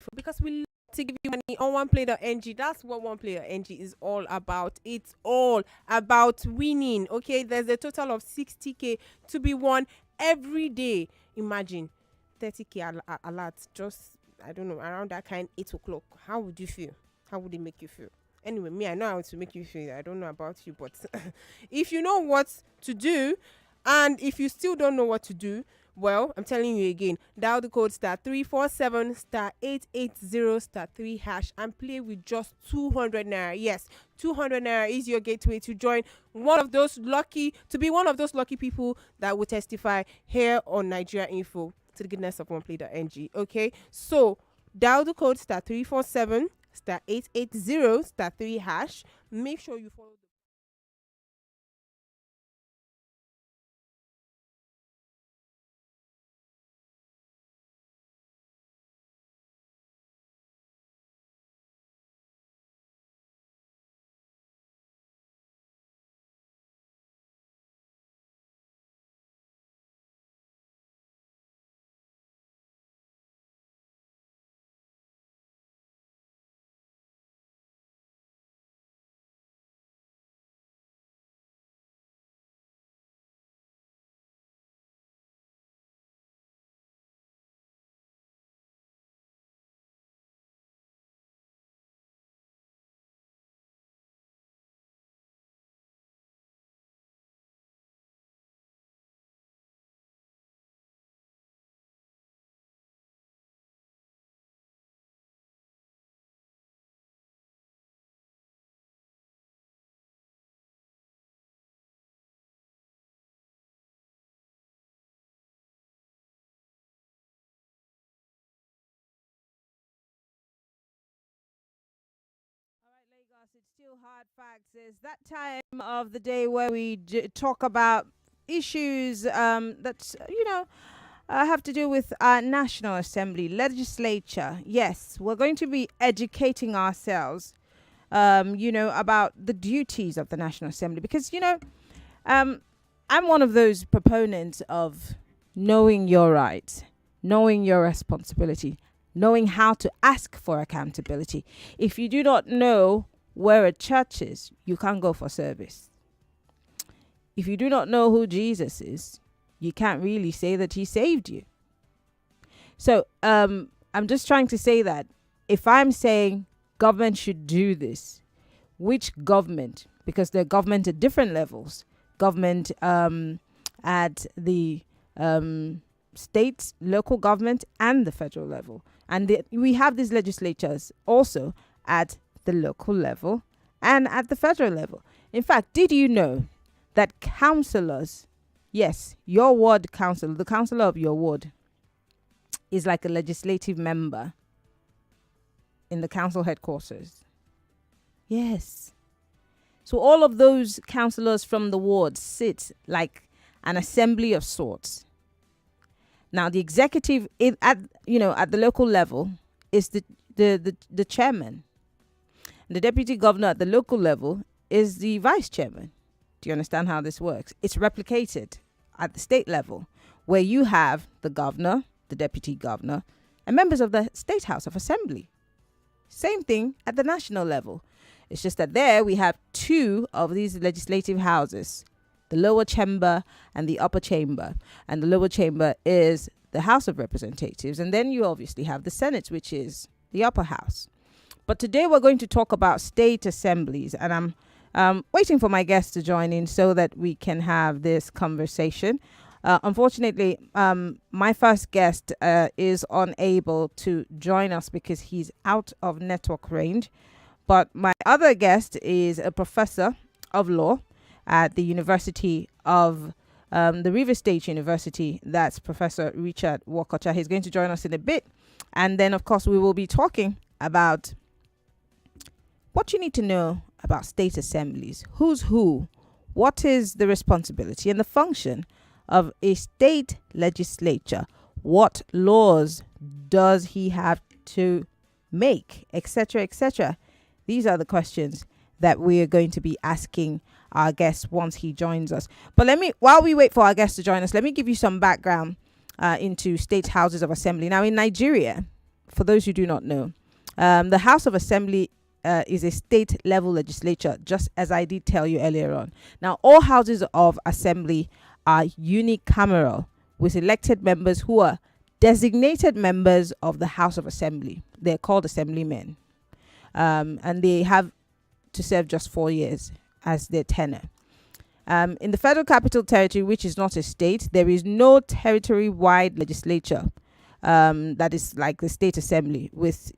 info because we love to give you money on oneplay.ng. That's what oneplay.ng is all about. It's all about winning. Okay, there's a total of 60k to be won every day. Imagine 30k alert, just I don't know, around that kind 8 o'clock. How would you feel? How would it make you feel? Anyway, me, I know how to make you feel. I don't know about you, but if you know what to do, and if you still don't know what to do, well, I'm telling you again, dial the code *347 *880 *3 hash and play with just 200 naira. Yes, 200 naira is your gateway to join to be one of those lucky people that will testify here on Nigeria Info to the goodness of oneplay.ng. Okay, so dial the code *347 *880 *3 hash. Make sure you follow Lagos. It's still hard facts. It's that time of the day where we talk about issues that have to do with our National Assembly legislature. Yes, we're going to be educating ourselves, about the duties of the National Assembly because I'm one of those proponents of knowing your rights, knowing your responsibility, knowing how to ask for accountability. If you do not know where a church is, you can't go for service. If you do not know who Jesus is, you can't really say that he saved you. So I'm just trying to say that if I'm saying government should do this, which government? Because there are government at different levels. Government at the state, local government, and the federal level. And we have these legislatures also at the local level and at the federal level. In fact, did you know that councillors, yes, your ward council, the councillor of your ward, is like a legislative member in the council headquarters? Yes. So all of those councillors from the ward sit like an assembly of sorts. Now the executive at the local level is the chairman. The deputy governor at the local level is the vice chairman. Do you understand how this works? It's replicated at the state level, where you have the governor, the deputy governor, and members of the State House of Assembly. Same thing at the national level. It's just that there we have two of these legislative houses, the lower chamber and the upper chamber. And the lower chamber is the House of Representatives. And then you obviously have the Senate, which is the upper house. But today we're going to talk about state assemblies. And I'm waiting for my guests to join in so that we can have this conversation. Unfortunately, my first guest is unable to join us because he's out of network range. But my other guest is a professor of law at the University of the River State University. That's Professor Richard Wokocha. He's going to join us in a bit. And then, of course, we will be talking about what you need to know about state assemblies. Who's who? What is the responsibility and the function of a state legislature? What laws does he have to make, etc., etc.? These are the questions that we are going to be asking our guest once he joins us. But while we wait for our guest to join us, let me give you some background into state houses of assembly. Now, in Nigeria, for those who do not know, the House of Assembly is a state level legislature, just as I did tell you earlier on. Now, all houses of assembly are unicameral, with elected members who are designated members of the House of Assembly. They're called assemblymen, and they have to serve just 4 years as their tenure. In the Federal Capital Territory, which is not a state, there is no territory-wide legislature that is like the state assembly, with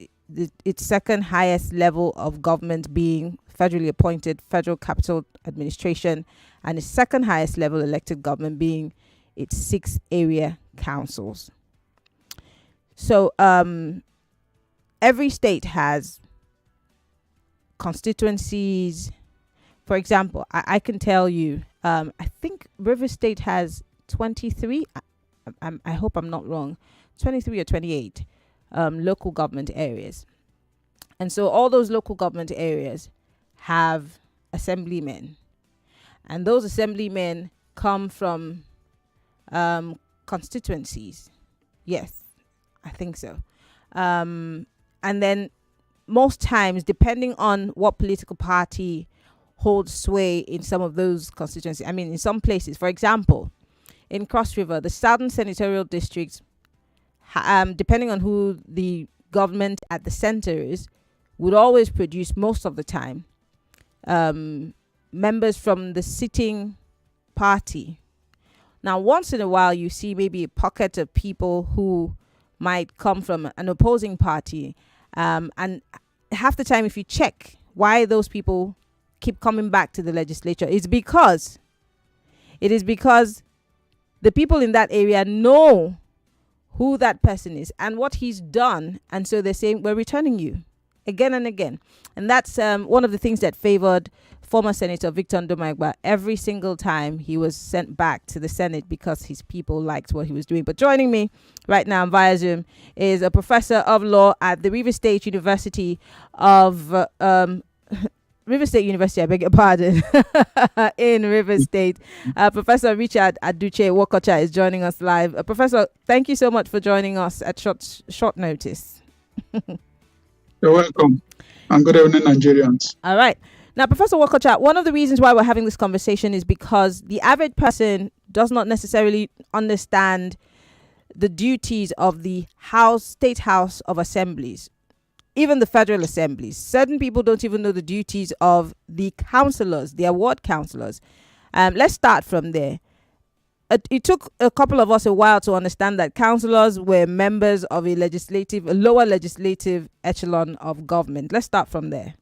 its second highest level of government being federally appointed Federal Capital Administration, and its second highest level elected government being its 6 area councils. So every state has constituencies. For example, I can tell you, I think River State has 23, I hope I'm not wrong, 23 or 28 local government areas. And so all those local government areas have assemblymen. And those assemblymen come from constituencies. Yes, I think so. And then most times, depending on what political party holds sway in some of those constituencies, I mean, in some places, for example, in Cross River, the Southern Senatorial District, depending on who the government at the center is, would always produce, most of the time, members from the sitting party. Now, once in a while, you see maybe a pocket of people who might come from an opposing party. And half the time, if you check why those people keep coming back to the legislature, it is because the people in that area know who that person is and what he's done. And so they're saying, we're returning you again and again. And that's one of the things that favored former Senator Victor Ndomaegba every single time he was sent back to the Senate, because his people liked what he was doing. But joining me right now via Zoom is a professor of law at the River State University of River State University, I beg your pardon, in River State. Professor Richard Aduche Wokocha is joining us live. Professor, thank you so much for joining us at short notice. You're welcome. And good evening, Nigerians. All right. Now, Professor Wokocha, one of the reasons why we're having this conversation is because the average person does not necessarily understand the duties of the State House of Assemblies, even the Federal Assemblies. Certain people don't even know the duties of the councillors, the ward councillors. Let's start from there. It took a couple of us a while to understand that councillors were members of a lower legislative echelon of government. Let's start from there.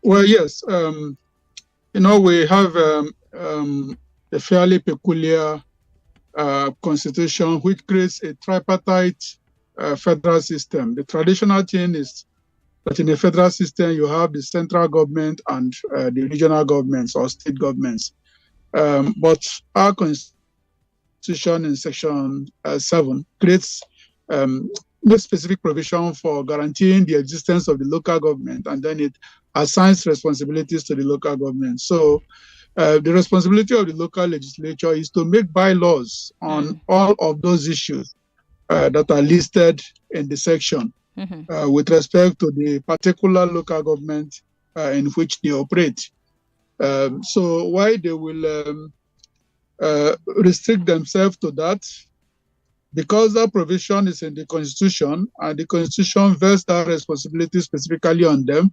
Well, yes. We have a fairly peculiar constitution which creates a tripartite federal system. The traditional thing is that in a federal system, you have the central government and the regional governments or state governments. But our constitution in section 7 creates no specific provision for guaranteeing the existence of the local government, and then it assigns responsibilities to the local government. So the responsibility of the local legislature is to make bylaws on all of those issues that are listed in the section with respect to the particular local government in which they operate. So why they will restrict themselves to that? Because that provision is in the Constitution, and the Constitution vests that responsibility specifically on them,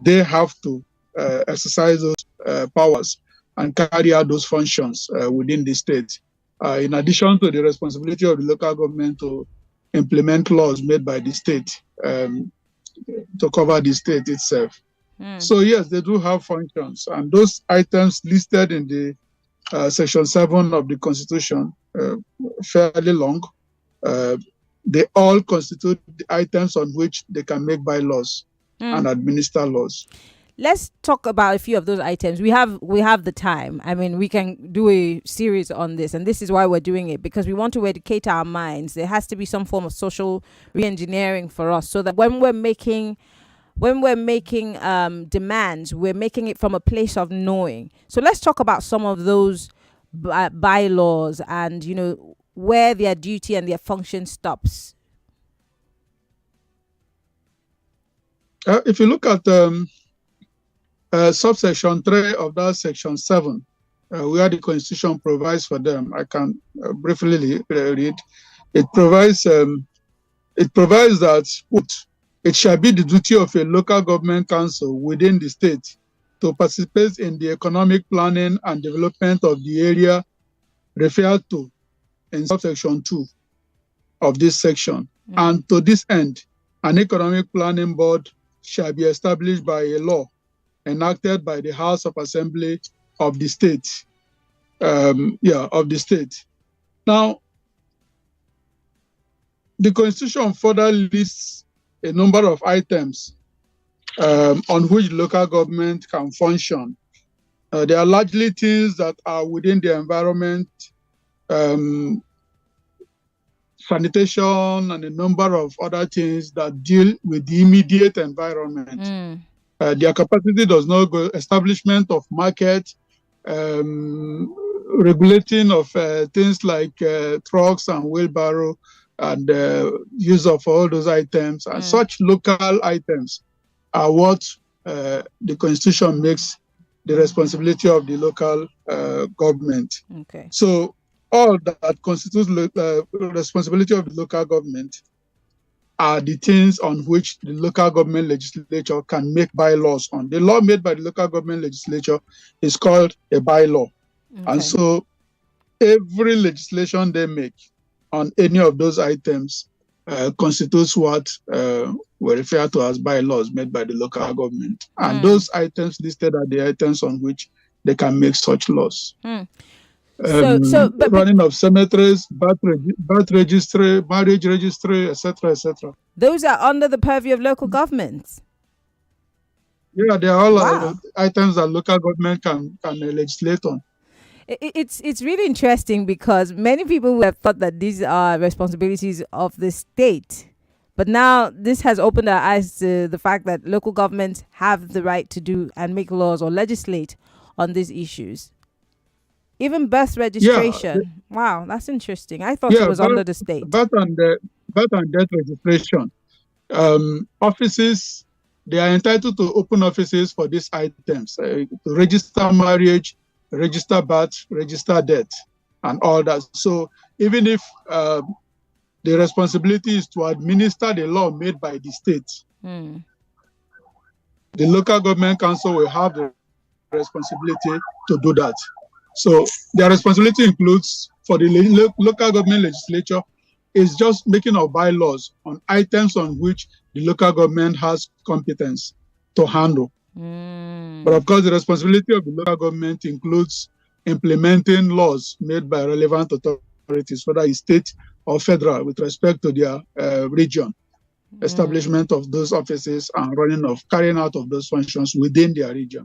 they have to exercise those powers and carry out those functions within the state. In addition to the responsibility of the local government to implement laws made by the state to cover the state itself. So yes, they do have functions, and those items listed in the section 7 of the Constitution, fairly long, they all constitute the items on which they can make bylaws and administer laws. Let's talk about a few of those items. We have the time. I mean, we can do a series on this, and this is why we're doing it, because we want to educate our minds. There has to be some form of social re-engineering for us, so that when we're making demands, we're making it from a place of knowing. So let's talk about some of those bylaws and where their duty and their function stops? If you look at subsection 3 of that section 7, where the Constitution provides for them, I can briefly read. It provides that it shall be the duty of a local government council within the state to participate in the economic planning and development of the area referred to in subsection 2 of this section. And to this end, an economic planning board shall be established by a law enacted by the House of Assembly of the state. Now, the Constitution further lists a number of items on which local government can function. They are largely things that are within the environment, sanitation, and a number of other things that deal with the immediate environment. Their capacity does not go establishment of market, regulating of things like trucks and wheelbarrow, and use of all those items. And such local items are what the Constitution makes the responsibility of the local government. Okay. So all that constitutes responsibility of the local government are the things on which the local government legislature can make bylaws on. The law made by the local government legislature is called a bylaw. Okay. And so every legislation they make on any of those items constitutes what we refer to as bylaws made by the local government. And those items listed are the items on which they can make such laws. But running of cemeteries, birth registry, marriage registry, etc., etc. Those are under the purview of local governments. Yeah, they are all items that local government can legislate on. It's really interesting because many people would have thought that these are responsibilities of the state. But now this has opened our eyes to the fact that local governments have the right to do and make laws or legislate on these issues. Even birth registration. Yeah. Wow, that's interesting. I thought it was under the state. Birth and death registration. Offices, they are entitled to open offices for these items. To register marriage, register birth, register death, and all that. So even if the responsibility is to administer the law made by the state, the local government council will have the responsibility to do that. So their responsibility includes, for the local government legislature, is just making of bylaws on items on which the local government has competence to handle. But of course, the responsibility of the local government includes implementing laws made by relevant authorities, whether it's state or federal, with respect to their region, establishment of those offices and carrying out of those functions within their region.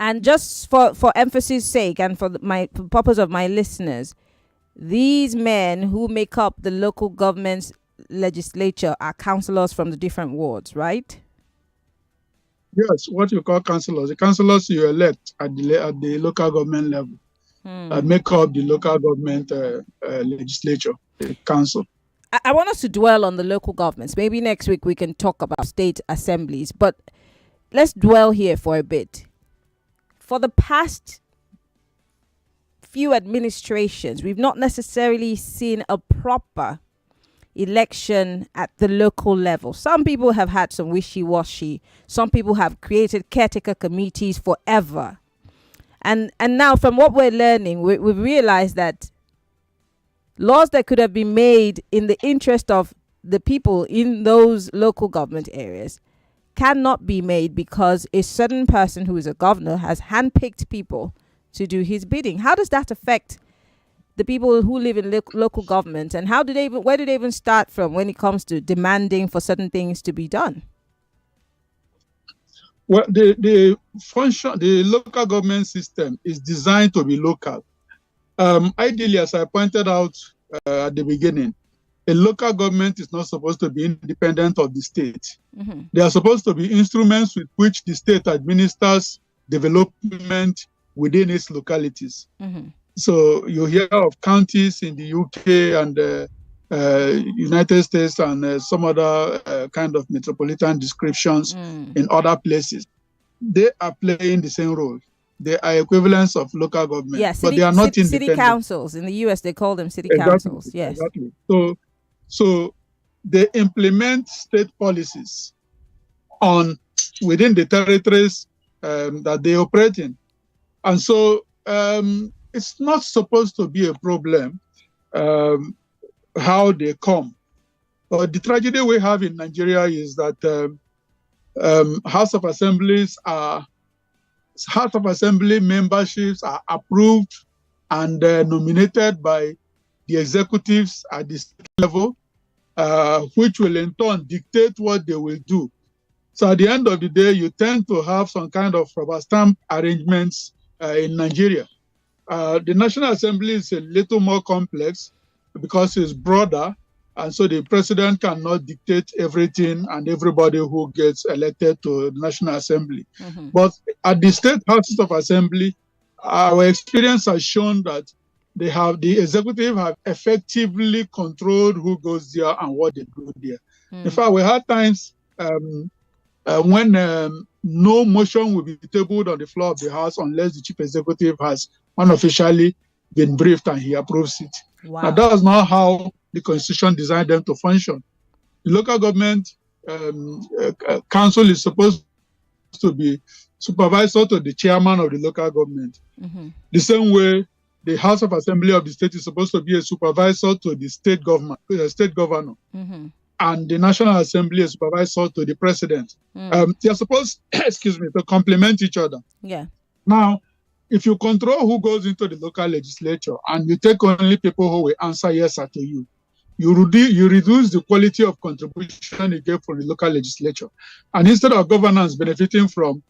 And just for emphasis' sake and for my purpose of my listeners, these men who make up the local government's legislature are councillors from the different wards, right? Yes, what you call councillors. The councillors you elect at the local government level make up the local government legislature, the council. I want us to dwell on the local governments. Maybe next week we can talk about state assemblies, but let's dwell here for a bit. For the past few administrations, we've not necessarily seen a proper election at the local level. Some people have had some wishy-washy. Some people have created caretaker committees forever. And now from what we're learning, we've realized that laws that could have been made in the interest of the people in those local government areas cannot be made because a certain person who is a governor has handpicked people to do his bidding. How does that affect the people who live in local government, and where do they even start from when it comes to demanding for certain things to be done? Well, the local government system is designed to be local. Ideally, as I pointed out at the beginning, a local government is not supposed to be independent of the state. They are supposed to be instruments with which the state administers development within its localities. So you hear of counties in the UK and United States and some other kind of metropolitan descriptions in other places. They are playing the same role. They are equivalents of local government, Yeah, but they are not city independent. councils. In the US, they call them city Exactly, councils. Yes. exactly. So they implement state policies on within the territories that they operate in, and so it's not supposed to be a problem um, how they come. But the tragedy we have in Nigeria is that House of Assembly memberships are approved and nominated by the executives at the state level, which will in turn dictate what they will do. So at the end of the day, you tend to have some kind of rubber stamp arrangements in Nigeria. The National Assembly is a little more complex because it's broader, and so the president cannot dictate everything and everybody who gets elected to the National Assembly. Mm-hmm. But at the state houses of assembly, our experience has shown that the executive have effectively controlled who goes there and what they do there. In fact, we had times when no motion will be tabled on the floor of the House unless the chief executive has unofficially been briefed and he approves it. Wow. Now, that is not how the Constitution designed them to function. The local government council is supposed to be supervisor to the chairman of the local government. Mm-hmm. The same way the House of Assembly of the state is supposed to be a supervisor to the state governor. Mm-hmm. And the National Assembly is supervisor to the president. They are supposed, to complement each other. Yeah. Now, if you control who goes into the local legislature and you take only people who will answer yes or to you, you reduce the quality of contribution you get from the local legislature. And instead of governance benefiting from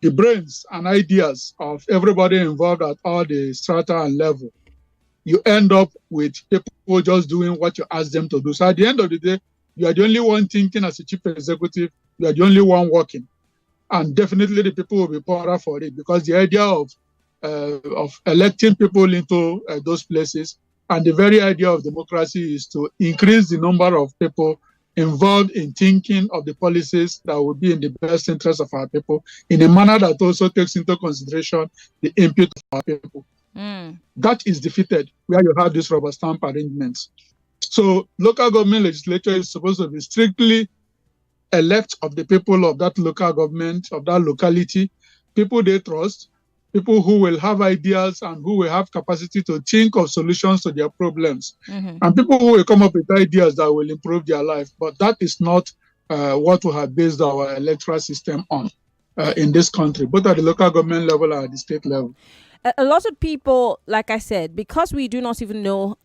the brains and ideas of everybody involved at all the strata and level, you end up with people just doing what you ask them to do. So at the end of the day, you are the only one thinking as a chief executive, you are the only one working. And definitely the people will be poorer for it because the idea of electing people into those places and the very idea of democracy is to increase the number of people involved in thinking of the policies that will be in the best interest of our people in a manner that also takes into consideration the input of our people. That is defeated where you have these rubber stamp arrangements. So local government legislature is supposed to be strictly elect of the people of that local government, of that locality, people they trust, people who will have ideas and who will have capacity to think of solutions to their problems, and people who will come up with ideas that will improve their life. But that is not what we have based our electoral system on in this country, both at the local government level and at the state level. A lot of people, like I said, because we do not even know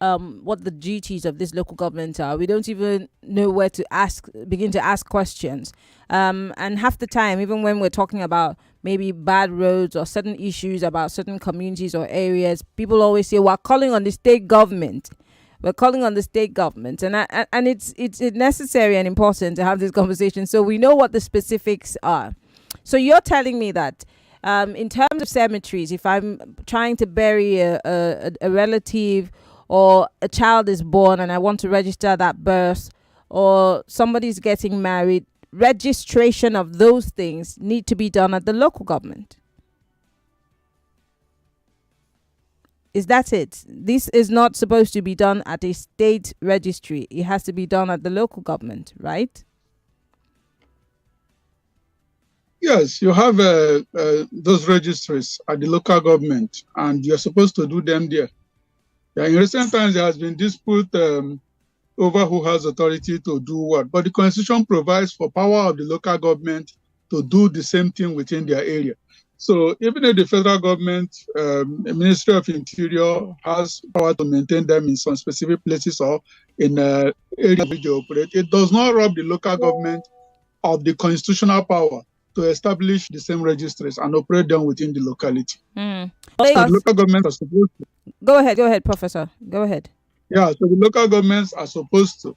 what the duties of this local government are, we don't even know where to begin to ask questions. And half the time, even when we're talking about maybe bad roads or certain issues about certain communities or areas, people always say, we're calling on the state government. We're calling on the state government. And it's necessary and important to have this conversation so we know what the specifics are. So you're telling me that in terms of cemeteries, if I'm trying to bury a relative or a child is born and I want to register that birth, or somebody's getting married, registration of those things need to be done at the local government. Is that it? This is not supposed to be done at a state registry. It has to be done at the local government, right? Yes, you have those registries at the local government, and you're supposed to do them there. Yeah, in recent times, there has been dispute over who has authority to do what, but the Constitution provides for power of the local government to do the same thing within their area. So even if the federal government, the Ministry of Interior has power to maintain them in some specific places or in areas which they operate, it does not rob the local government of the constitutional power to establish the same registries and operate them within the locality. So the local governments are supposed to. Go ahead, Professor. Go ahead. Yeah, so the local governments are supposed to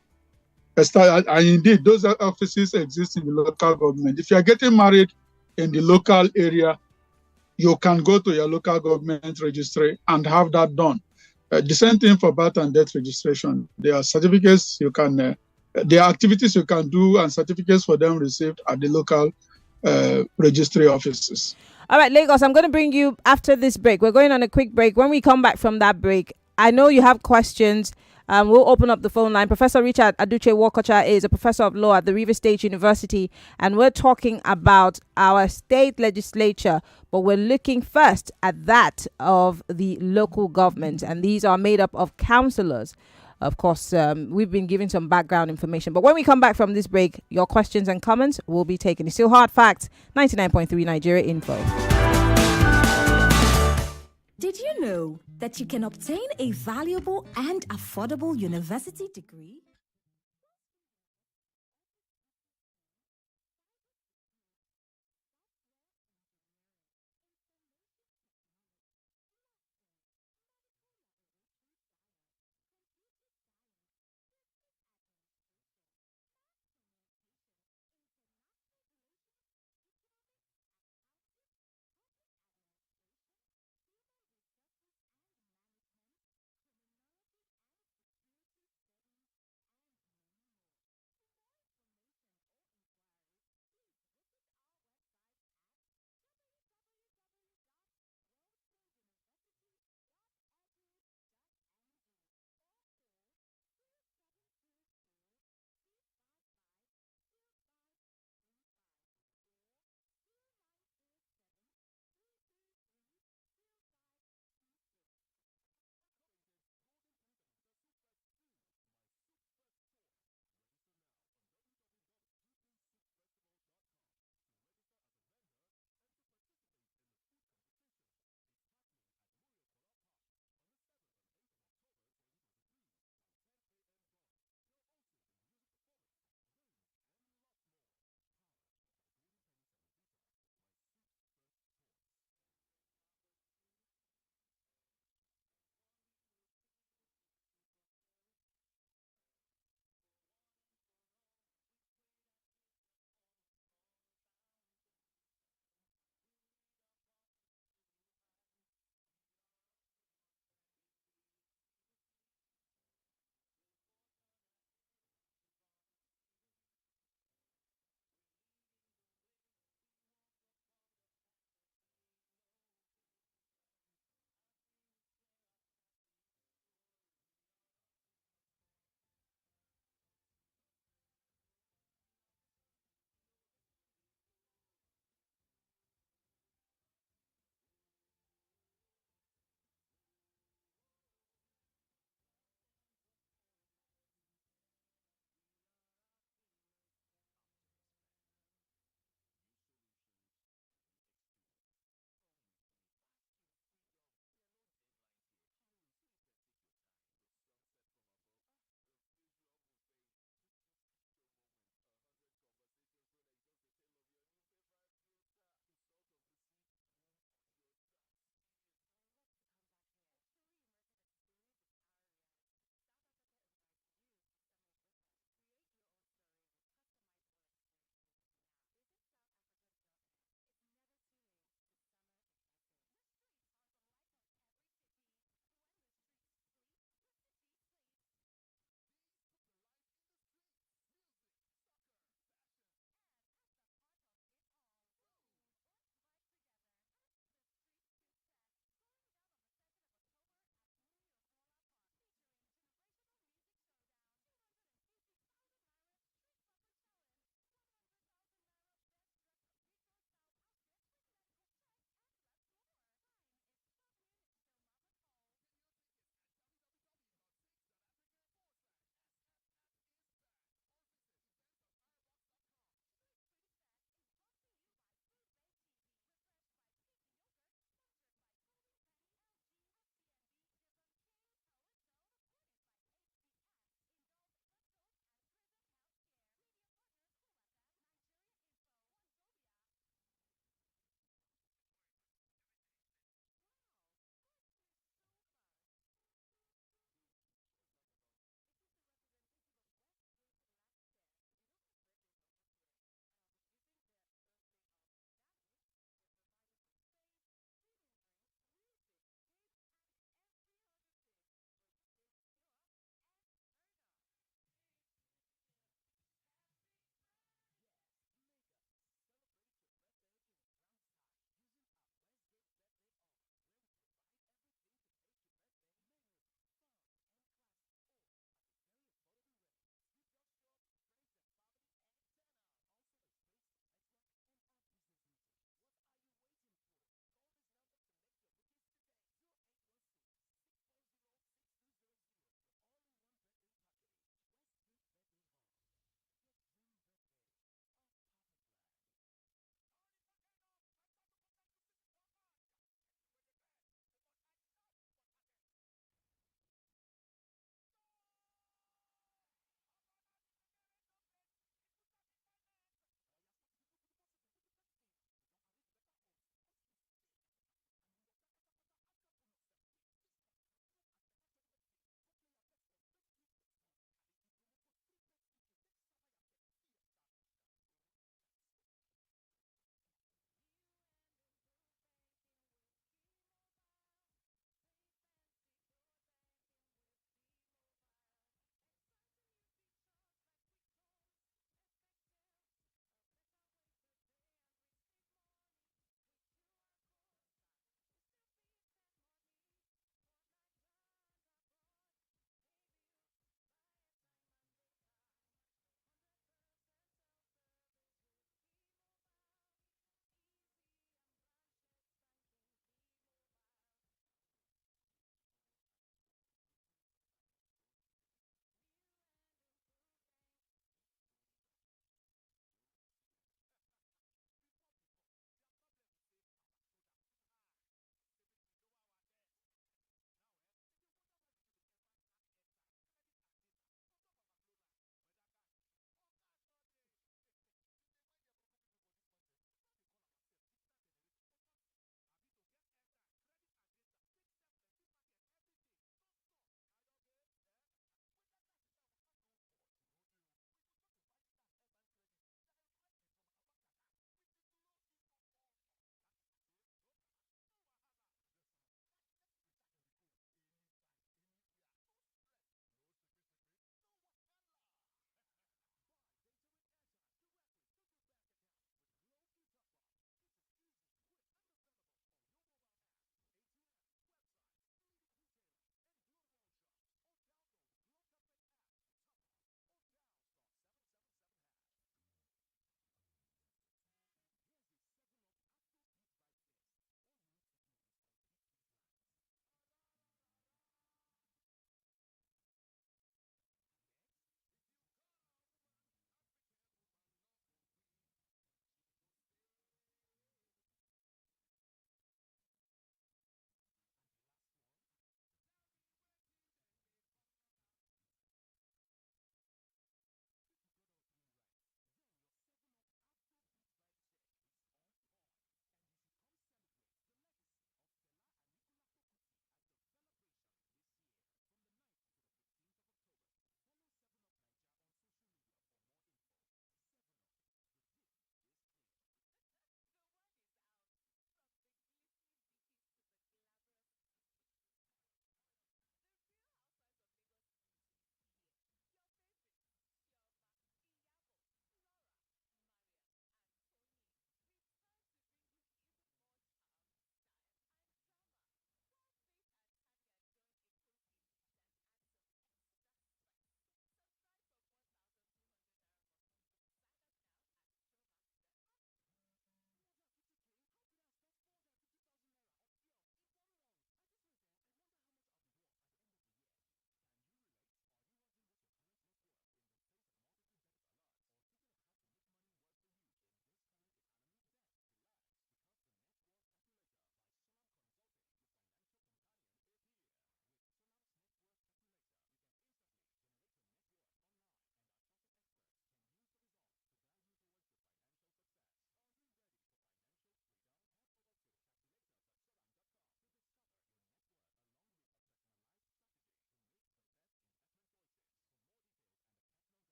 start, and indeed, those offices exist in the local government. If you are getting married in the local area, you can go to your local government registry and have that done. The same thing for birth and death registration. There are certificates you can, there are activities you can do and certificates for them received at the local registry offices. All right, Lagos, I'm going to bring you after this break. We're going on a quick break. When we come back from that break, I know you have questions. We'll open up the phone line. Professor Richard Aduche Wokocha is a professor of law at the Rivers State University, and we're talking about our state legislature, but we're looking first at that of the local government, and these are made up of councillors. Of course, we've been giving some background information, but when we come back from this break, your questions and comments will be taken. It's still Hard Facts, 99.3 Nigeria Info. Did you know that you can obtain a valuable and affordable university degree?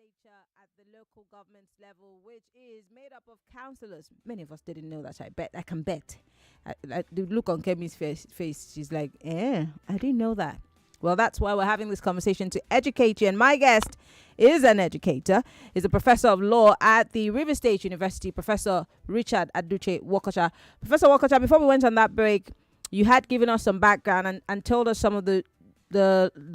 legislature at the local government level, which is made up of councillors. Many of us didn't know that. I can bet. The look on Kemi's face, she's like, I didn't know that. Well, that's why we're having this conversation, to educate you. And my guest is an educator, is a professor of law at the River State University, Professor Richard Aduche Wokocha. Professor Wokocha, before we went on that break, you had given us some background and told us some of the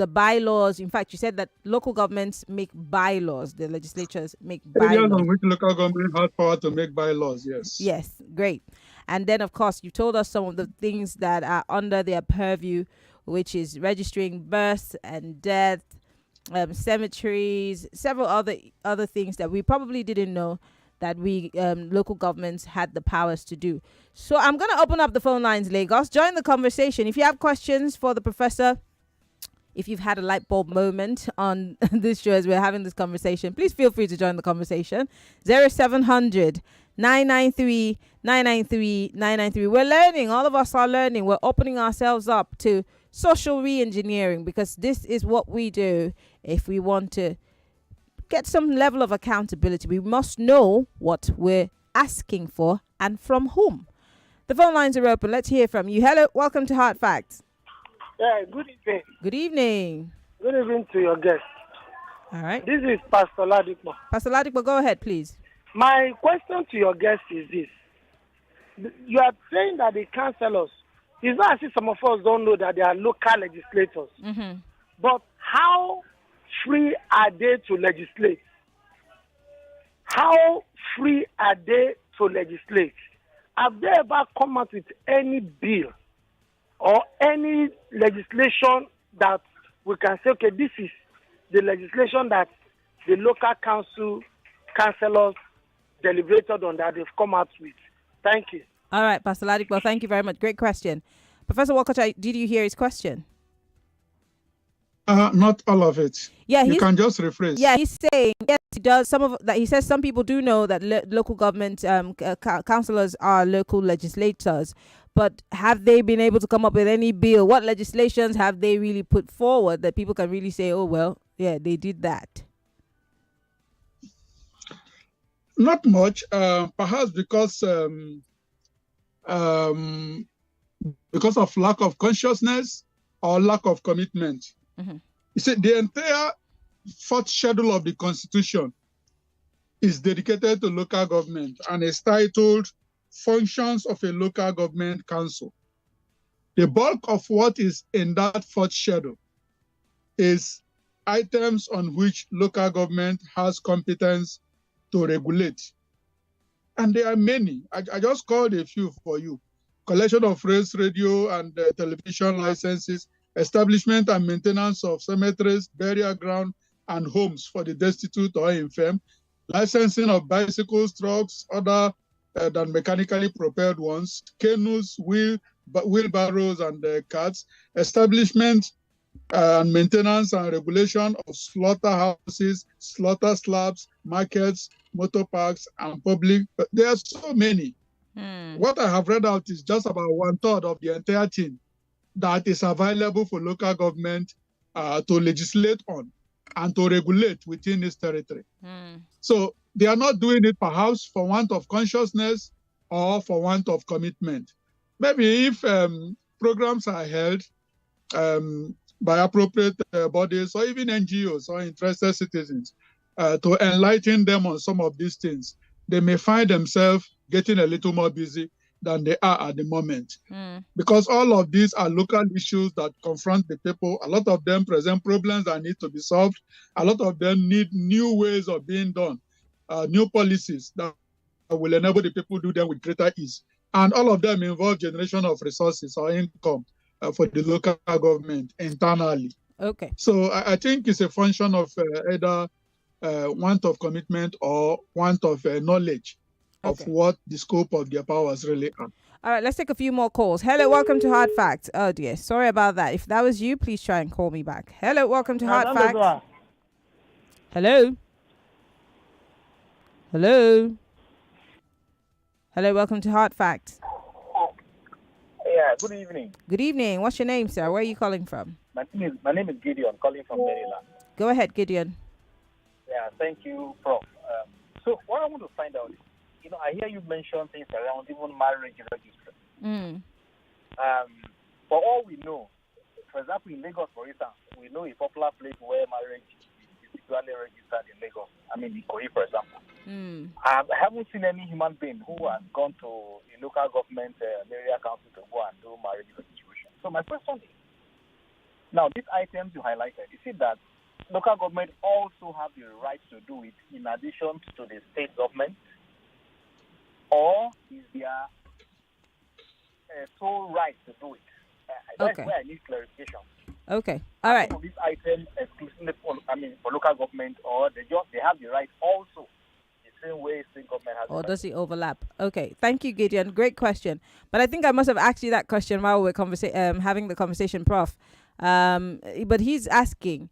bylaws. In fact, you said that local governments make bylaws. The legislatures make bylaws. Areas on which local government has power to make bylaws, yes. Yes, great. And then, of course, you told us some of the things that are under their purview, which is registering birth and death, cemeteries, several other things that we probably didn't know that we local governments had the powers to do. So I'm going to open up the phone lines, Lagos. Join the conversation. If you have questions for the professor, if you've had a light bulb moment on this show as we're having this conversation, please feel free to join the conversation. 0700 993 993 993. We're learning. All of us are learning. We're opening ourselves up to social re-engineering, because this is what we do if we want to get some level of accountability. We must know what we're asking for and from whom. The phone lines are open. Let's hear from you. Hello, welcome to Hard Facts. Yeah, good evening. Good evening. Good evening to your guest. All right. This is Pastor Ladipo. Pastor Ladipo, go ahead, please. My question to your guest is this. You are saying that the councillors, it's not as if some of us don't know that they are local legislators. Mm-hmm. But how free are they to legislate? How free are they to legislate? Have they ever come out with any bill or any legislation that we can say, okay, this is the legislation that the local councillors deliberated on, that they've come out with? Thank you. All right, Pastor Ladipo, thank you very much. Great question. Professor Wokocha, did you hear his question? Not all of it. Yeah, you can just rephrase. Yeah, he's saying yes, he does. Some of that he says some people do know that local government councillors are local legislators, but have they been able to come up with any bill? What legislations have they really put forward that people can really say, oh well, yeah, they did that? Not much, perhaps because of lack of consciousness or lack of commitment. Mm-hmm. You see, the entire fourth schedule of the Constitution is dedicated to local government and is titled Functions of a Local Government Council. The bulk of what is in that fourth schedule is items on which local government has competence to regulate. And there are many. I just called a few for you. Collection of race, radio, and television licenses, establishment and maintenance of cemeteries, burial ground, and homes for the destitute or infirm, licensing of bicycles, trucks, other than mechanically propelled ones, canoes, wheelbarrows, and carts, establishment and maintenance and regulation of slaughterhouses, slaughter slabs, markets, motor parks, and public. But there are so many. What I have read out is just about 1/3 of the entire thing that is available for local government to legislate on and to regulate within its territory. So they are not doing it perhaps for want of consciousness or for want of commitment. Maybe if programs are held by appropriate bodies or even NGOs or interested citizens to enlighten them on some of these things, they may find themselves getting a little more busy than they are at the moment. Because all of these are local issues that confront the people. A lot of them present problems that need to be solved. A lot of them need new ways of being done, new policies that will enable the people to do them with greater ease. And all of them involve generation of resources or income for the local government internally. Okay. So I think it's a function of either want of commitment or want of knowledge of what the scope of their powers really are. All right, let's take a few more calls. Hello, welcome to Hard Facts. Oh dear, sorry about that. If that was you, please try and call me back. Hello, welcome to Hard Facts. Hello. Hello. Hello, welcome to Hard Facts. Yeah, good evening. Good evening. What's your name, sir? Where are you calling from? My name is Gideon, calling from Maryland. Go ahead, Gideon. Yeah, Thank you, Prof. So what I want to find out is, I hear you mention things around even marriage registry. For all we know, for example, in Lagos, for instance, we know a popular place where marriage is usually registered in Lagos. I mean, Ikoyi, for example. I haven't seen any human being who has gone to a local government area council to go and do marriage registration. So my question is, now these items you highlighted, is it that local government also have the right to do it in addition to the state government? Or is there sole right to do it? That's where I need clarification. Okay. All right. Some of these items exclusively for local government, or they have the right also the same way state government has. Or does it overlap? Okay. Thank you, Gideon. Great question. But I think I must have asked you that question while we were having the conversation, Prof. But he's asking,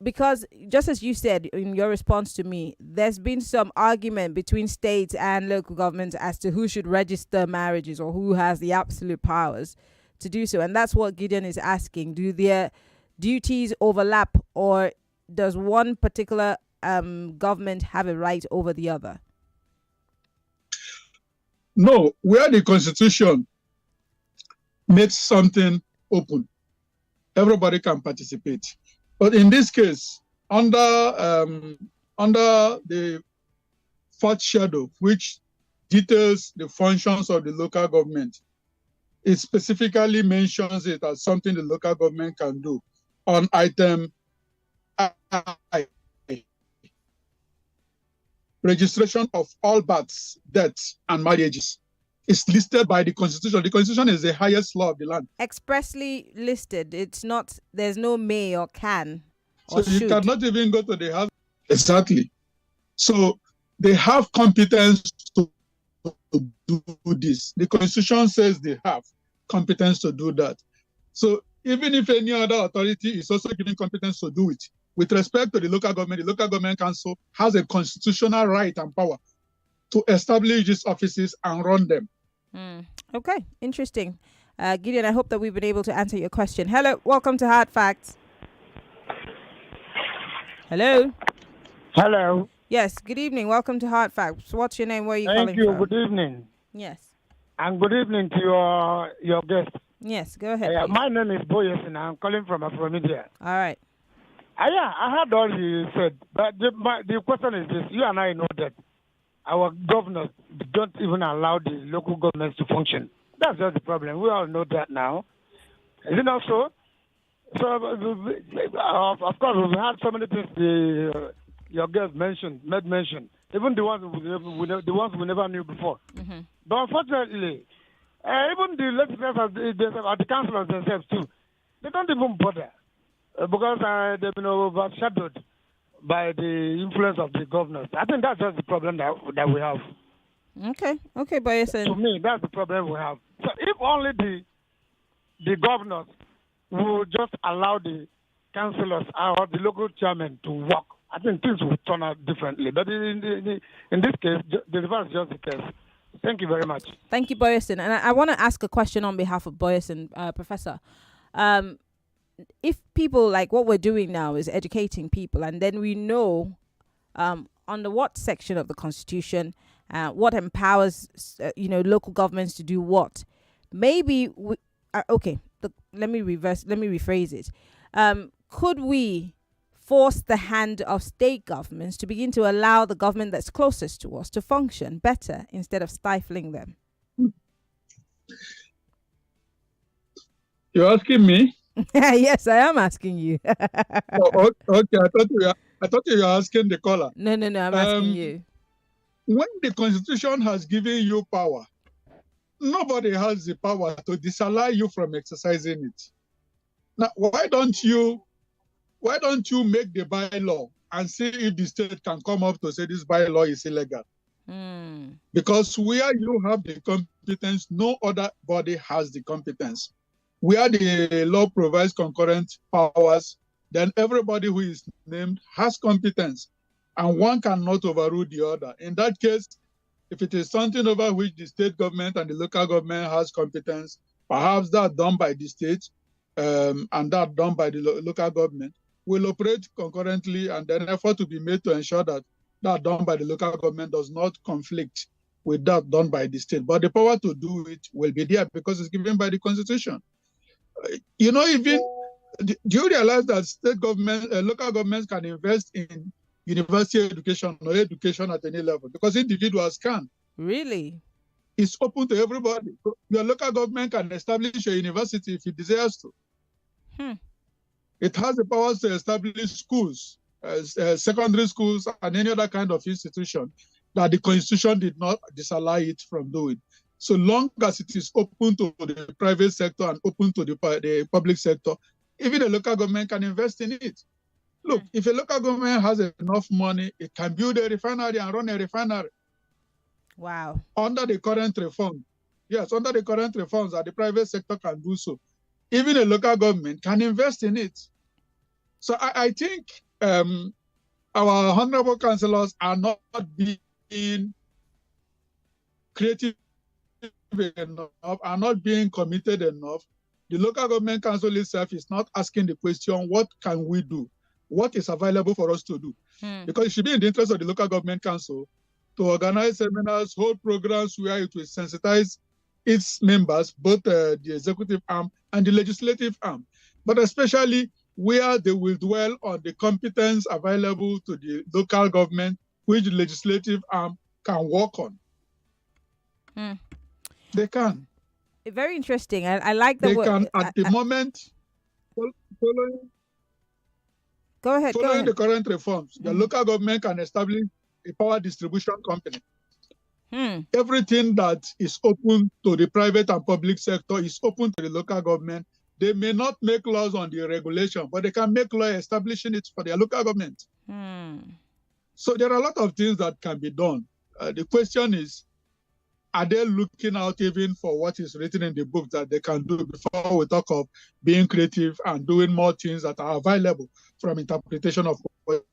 because just as you said in your response to me, there's been some argument between states and local governments as to who should register marriages or who has the absolute powers to do so. And that's what Gideon is asking. Do their duties overlap, or does one particular government have a right over the other? No, where the Constitution makes something open, everybody can participate. But in this case, under the fourth schedule, which details the functions of the local government, it specifically mentions it as something the local government can do on item I, registration of all births, deaths, and marriages. It's listed by the Constitution. The Constitution is the highest law of the land. Expressly listed. It's not, there's no may or can or or should. You cannot even go to the house. Exactly. So they have competence to do this. The Constitution says they have competence to do that. So even if any other authority is also given competence to do it, with respect to the local government council has a constitutional right and power to establish these offices and run them. Okay, interesting. Gideon, I hope that we've been able to answer your question. Hello, welcome to Hard Facts. Hello. Hello. Yes, good evening. Welcome to Hard Facts. What's your name? Where are you calling from? Thank you. Good evening. Yes. And good evening to your guest. Yes, go ahead. My name is Boyes, and I'm calling from Afromedia. All right. I heard all you said, but the question is this. You and I know that our governors don't even allow the local governments to function. That's just the problem. We all know that now. Is it not so? So, of course, we've had so many things your guest made mention, even the ones we never knew before. Mm-hmm. But unfortunately, even the legislators, the councillors themselves too, they don't even bother because they've been overshadowed by the influence of the governors. I think that's just the problem that we have. Okay, but you're saying... To me, that's the problem we have. So if only the governors will just allow the councillors or the local chairman to work, I think things will turn out differently. But in this case, the reverse is just the case. Thank you very much. Thank you, Boyerson. And I want to ask a question on behalf of Boyerson, Professor. If people, like what we're doing now is educating people, and then we know under what section of the Constitution, what empowers, local governments to do what. Maybe, let me rephrase it. Could we force the hand of state governments to begin to allow the government that's closest to us to function better instead of stifling them? You're asking me? Yes, I am asking you. Okay, I thought you were asking the caller. No, I'm asking you. When the Constitution has given you power, nobody has the power to disallow you from exercising it. Now, why don't you make the bylaw and see if the state can come up to say this bylaw is illegal? Because where you have the competence, no other body has the competence. Where the law provides concurrent powers, then everybody who is named has competence, and one cannot overrule the other. In that case, if it is something over which the state government and the local government has competence, perhaps that done by the state and that done by the local government, will operate concurrently, and then effort to be made to ensure that that done by the local government does not conflict with that done by the state. But the power to do it will be there because it's given by the Constitution. Even do you realize that state government, local governments can invest in university education or education at any level because individuals can. Really? It's open to everybody. Your local government can establish a university if it desires to. It has the powers to establish schools, secondary schools, and any other kind of institution that the Constitution did not disallow it from doing. So long as it is open to the private sector and open to the public sector, even the local government can invest in it. Look, if a local government has enough money, it can build a refinery and run a refinery. Wow. Under the current reform. Yes, under the current reforms that the private sector can do so. Even a local government can invest in it. So I think our honorable councillors are not being creative enough, are not being committed enough. The local government council itself is not asking the question, what can we do? What is available for us to do? Because it should be in the interest of the local government council to organize seminars, hold programs where it will sensitize its members, both the executive arm and the legislative arm, but especially where they will dwell on the competence available to the local government, which the legislative arm can work on. They can. Very interesting. I like the They word. can, at the moment, following the current reforms, the local government can establish a power distribution company. Everything that is open to the private and public sector is open to the local government. They may not make laws on the regulation, but they can make law establishing it for their local government. So there are a lot of things that can be done. The question is, are they looking out even for what is written in the book that they can do before we talk of being creative and doing more things that are available from interpretation of what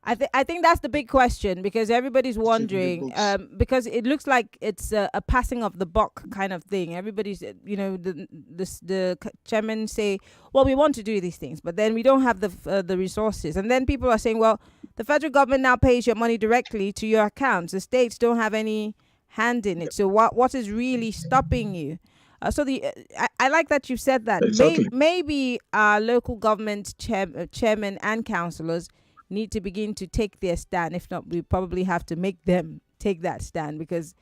I think that's the big question, because everybody's wondering, because it looks like it's a passing of the buck kind of thing. Everybody's, the chairman say, well, we want to do these things, but then we don't have the resources. And then people are saying, well, the federal government now pays your money directly to your accounts. The states don't have any hand in it. So what is really stopping you? I like that you said that. Exactly. Maybe our local government chairman and councillors need to begin to take their stand. If not, we probably have to make them take that stand, because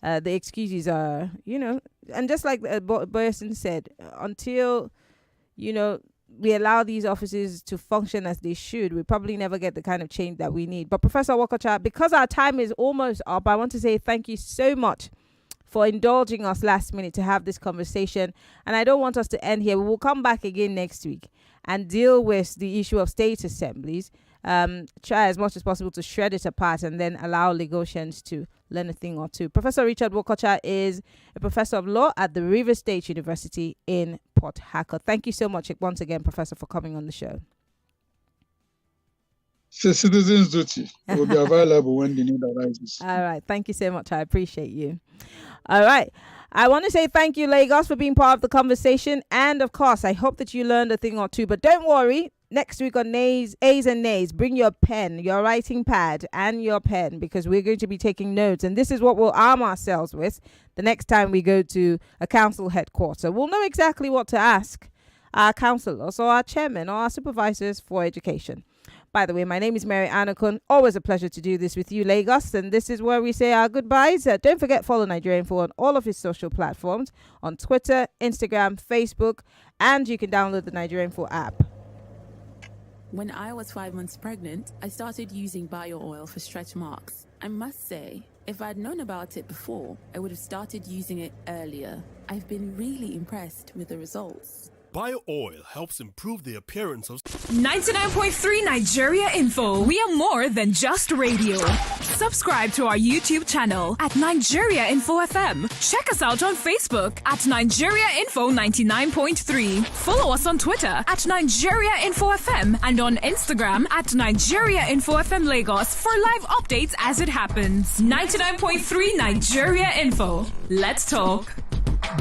the excuses are, and just like Boyerson said, until, we allow these offices to function as they should, we probably never get the kind of change that we need. But Professor Wokocha, because our time is almost up, I want to say thank you so much for indulging us last minute to have this conversation. And I don't want us to end here. We will come back again next week and deal with the issue of state assemblies. Try as much as possible to shred it apart and then allow Lagosians to learn a thing or two. Professor Richard Wokocha is a professor of law at the Rivers State University in Port Harcourt. Thank you so much once again, Professor, for coming on the show. It's a citizen's duty. It will be available when the need arises. All right. Thank you so much. I appreciate you. All right. I want to say thank you, Lagos, for being part of the conversation. And of course, I hope that you learned a thing or two. But don't worry. Next week on A's and Nays, bring your pen, your writing pad, and your pen, because we're going to be taking notes. And this is what we'll arm ourselves with the next time we go to a council headquarters. We'll know exactly what to ask our councillors or our chairman or our supervisors for education. By the way, my name is Mary Okon. Always a pleasure to do this with you, Lagos. And this is where we say our goodbyes. Don't forget, follow Nigeria Info on all of his social platforms, on Twitter, Instagram, Facebook, and you can download the Nigeria Info app. When I was 5 months pregnant, I started using bio oil for stretch marks. I must say, if I'd known about it before, I would have started using it earlier. I've been really impressed with the results. Bio oil helps improve the appearance of 99.3 Nigeria Info. We are more than just radio. Subscribe to our YouTube channel at Nigeria Info FM. Check us out on Facebook at Nigeria Info 99.3. Follow us on Twitter at Nigeria Info FM and on Instagram at Nigeria Info FM Lagos for live updates as it happens. 99.3 Nigeria Info. Let's talk.